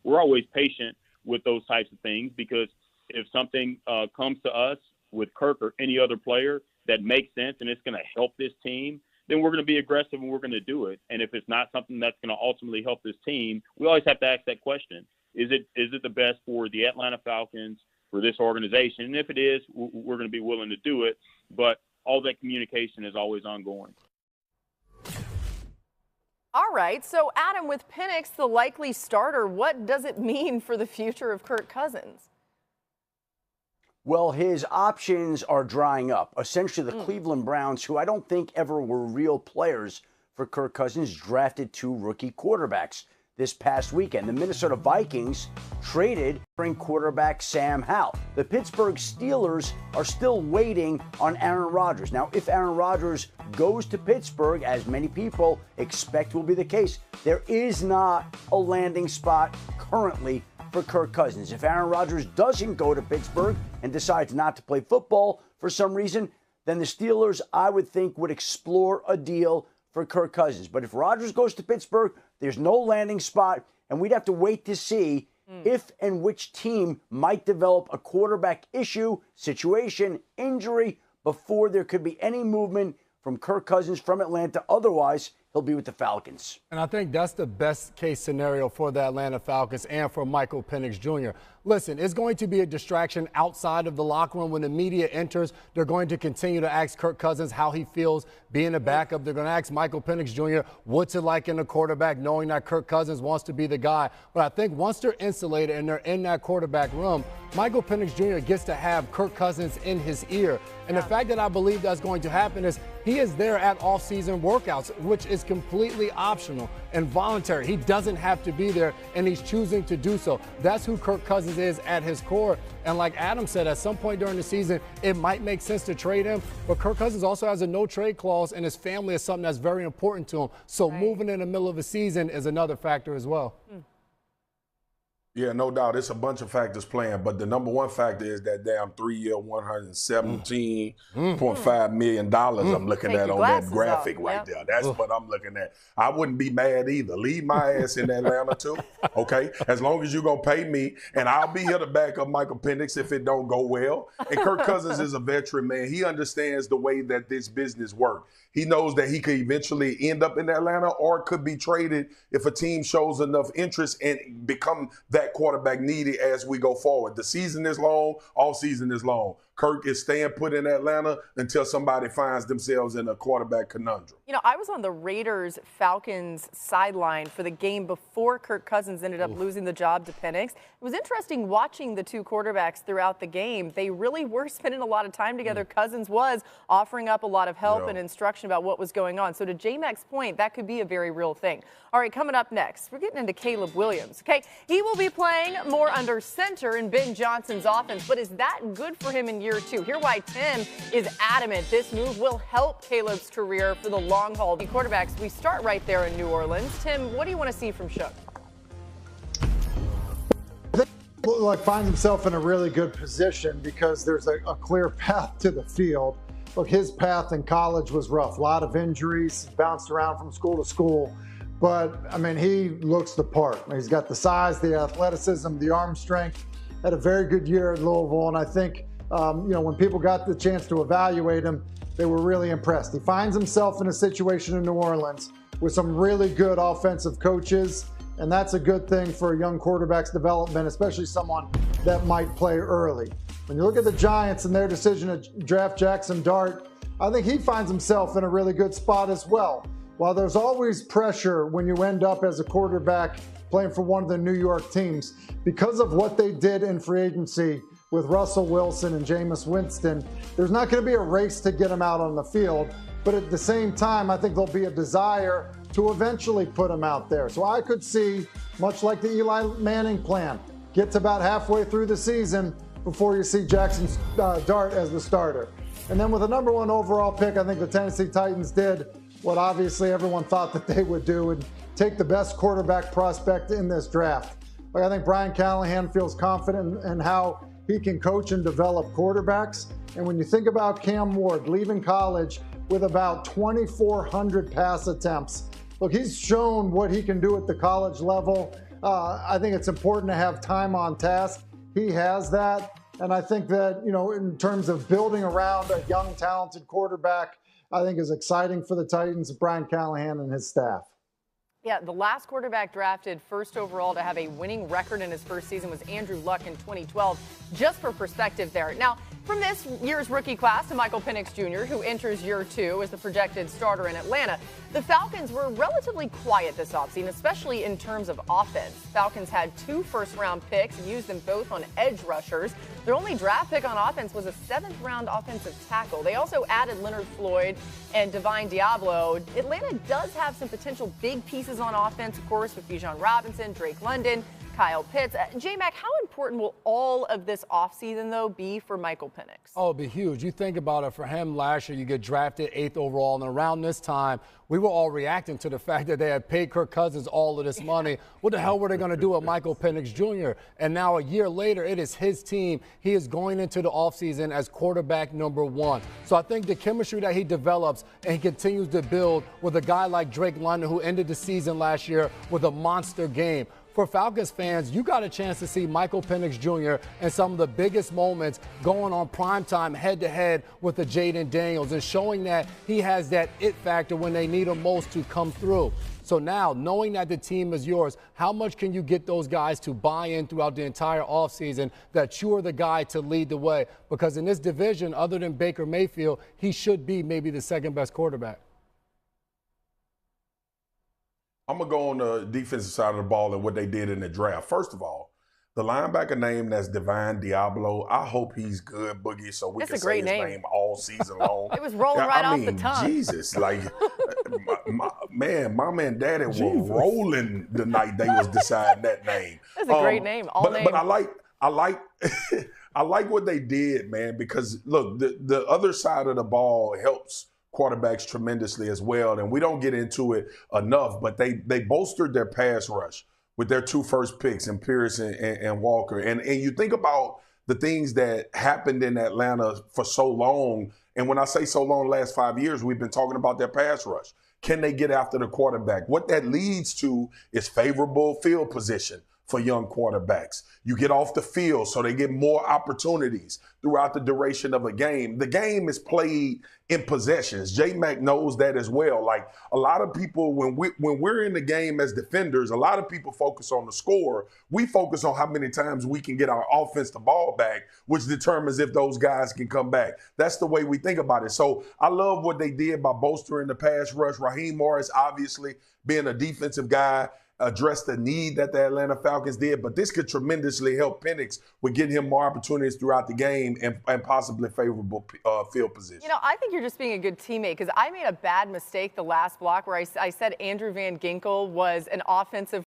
we're always patient with those types of things, because if something comes to us with Kirk or any other player that makes sense and it's going to help this team, then we're going to be aggressive and we're going to do it. And if it's not something that's going to ultimately help this team, we always have to ask that question. Is it the best for the Atlanta Falcons, for this organization? And if it is, we're going to be willing to do it. But all that communication is always ongoing. All right. So, Adam, with Penix the likely starter, what does it mean for the future of Kirk Cousins? Well, his options are drying up. Essentially, the Cleveland Browns, who I don't think ever were real players for Kirk Cousins, drafted 2 rookie quarterbacks this past weekend. The Minnesota Vikings traded quarterback Sam Howell. The Pittsburgh Steelers are still waiting on Aaron Rodgers. Now, if Aaron Rodgers goes to Pittsburgh, as many people expect will be the case, there is not a landing spot currently for Kirk Cousins. If Aaron Rodgers doesn't go to Pittsburgh and decides not to play football for some reason, then the Steelers, I would think, would explore a deal for Kirk Cousins. But if Rodgers goes to Pittsburgh, there's no landing spot, and we'd have to wait to see if and which team might develop a quarterback issue, situation, injury, before there could be any movement from Kirk Cousins from Atlanta. Otherwise, he'll be with the Falcons. And I think that's the best case scenario for the Atlanta Falcons and for Michael Penix Jr. Listen, it's going to be a distraction outside of the locker room. When the media enters, they're going to continue to ask Kirk Cousins how he feels being a backup. They're going to ask Michael Penix Jr. what's it like in a quarterback, knowing that Kirk Cousins wants to be the guy. But I think once they're insulated and they're in that quarterback room, Michael Penix Jr. gets to have Kirk Cousins in his ear. And the fact that I believe that's going to happen is he is there at off-season workouts, which is completely optional and voluntary. He doesn't have to be there, and he's choosing to do so. That's who Kirk Cousins is at his core. And like Adam said, at some point during the season, it might make sense to trade him. But Kirk Cousins also has a no-trade clause, and his family is something that's very important to him. So moving in the middle of a season is another factor as well. Yeah, no doubt. It's a bunch of factors playing, but the number one factor is that damn 3-year, $117.5 million I'm looking at on that graphic right there. That's what I'm looking at. I wouldn't be mad either. Leave my ass in Atlanta too, okay? As long as you're going to pay me, and I'll be here to back up Michael Penix if it don't go well. And Kirk Cousins is a veteran, man. He understands the way that this business works. He knows that he could eventually end up in Atlanta or could be traded if a team shows enough interest and become that quarterback needed as we go forward. The season is long, all season is long. Kirk is staying put in Atlanta until somebody finds themselves in a quarterback conundrum. You know, I was on the Raiders-Falcons sideline for the game before Kirk Cousins ended up losing the job to Penix. It was interesting watching the two quarterbacks throughout the game. They really were spending a lot of time together. Cousins was offering up a lot of help and instruction about what was going on. So to J-Mac's point, that could be a very real thing. All right, coming up next, we're getting into Caleb Williams. Okay, he will be playing more under center in Ben Johnson's offense, but is that good for him in year 2? Hear why Tim is adamant this move will help Caleb's career for the long haul. The quarterbacks, we start right there in New Orleans. Tim, what do you want to see from Shook? Like finds himself in a really good position because there's a clear path to the field. Look, his path in college was rough. A lot of injuries, bounced around from school to school. But, I mean, he looks the part. He's got the size, the athleticism, the arm strength. Had a very good year at Louisville, and I think, when people got the chance to evaluate him, they were really impressed. He finds himself in a situation in New Orleans with some really good offensive coaches, and that's a good thing for a young quarterback's development, especially someone that might play early. When you look at the Giants and their decision to draft Jackson Dart, I think he finds himself in a really good spot as well. While there's always pressure when you end up as a quarterback playing for one of the New York teams, because of what they did in free agency with Russell Wilson and Jameis Winston, there's not going to be a race to get him out on the field. But at the same time, I think there'll be a desire to eventually put him out there. So I could see, much like the Eli Manning plan, get to about halfway through the season before you see Jackson Dart as the starter. And then with the number 1 overall pick, I think the Tennessee Titans did what obviously everyone thought that they would do and take the best quarterback prospect in this draft. Like, I think Brian Callahan feels confident in how he can coach and develop quarterbacks. And when you think about Cam Ward leaving college with about 2,400 pass attempts, look, he's shown what he can do at the college level. I think it's important to have time on task. He has that. And I think that, in terms of building around a young, talented quarterback, I think is exciting for the Titans, Brian Callahan and his staff. Yeah, the last quarterback drafted first overall to have a winning record in his first season was Andrew Luck in 2012, just for perspective there. Now, from this year's rookie class to Michael Penix Jr., who enters year 2 as the projected starter in Atlanta, the Falcons were relatively quiet this offseason, especially in terms of offense. Falcons had 2 first-round picks and used them both on edge rushers. Their only draft pick on offense was a 7th-round offensive tackle. They also added Leonard Floyd and Divine Diablo. Atlanta does have some potential big pieces on offense, of course, with Bijan Robinson, Drake London, Kyle Pitts. J-Mac, how important will all of this offseason, though, be for Michael Penix? Oh, it'll be huge. You think about it, for him last year, you get drafted 8th overall, and around this time, we were all reacting to the fact that they had paid Kirk Cousins all of this money. What the hell were they going to do with Michael Penix Jr.? And now a year later, it is his team. He is going into the offseason as quarterback number 1. So I think the chemistry that he develops and he continues to build with a guy like Drake London, who ended the season last year with a monster game. For Falcons fans, you got a chance to see Michael Penix Jr. in some of the biggest moments going on primetime head-to-head with the Jayden Daniels and showing that he has that it factor when they need him most to come through. So now, knowing that the team is yours, how much can you get those guys to buy in throughout the entire offseason that you are the guy to lead the way? Because in this division, other than Baker Mayfield, he should be maybe the second-best quarterback. I'm going to go on the defensive side of the ball and what they did in the draft. First of all, the linebacker name that's Divine Diablo, I hope he's good, Boogie, so we can say his name all season long. It was rolling off the tongue. Jesus, like, mom and daddy were rolling the night they was deciding that name. That's a great name, names. But I like I like what they did, man, because, look, the other side of the ball helps quarterbacks tremendously as well, and we don't get into it enough, but they bolstered their pass rush with their 2 first picks in Pierce and Walker. And you think about the things that happened in Atlanta for so long, and when I say so long, the last 5 years, we've been talking about their pass rush. Can they get after the quarterback? What that leads to is favorable field position for young quarterbacks. You get off the field so they get more opportunities throughout the duration of a game. The game is played in possessions. J-Mac knows that as well. Like, a lot of people, when we're in the game as defenders, a lot of people focus on the score. We focus on how many times we can get our offense the ball back, which determines if those guys can come back. That's the way we think about it. So I love what they did by bolstering the pass rush. Raheem Morris, obviously, being a defensive guy, address the need that the Atlanta Falcons did, but this could tremendously help Penix with getting him more opportunities throughout the game and possibly favorable field position. I think you're just being a good teammate, because I made a bad mistake the last block where I said Andrew Van Ginkel was an offensive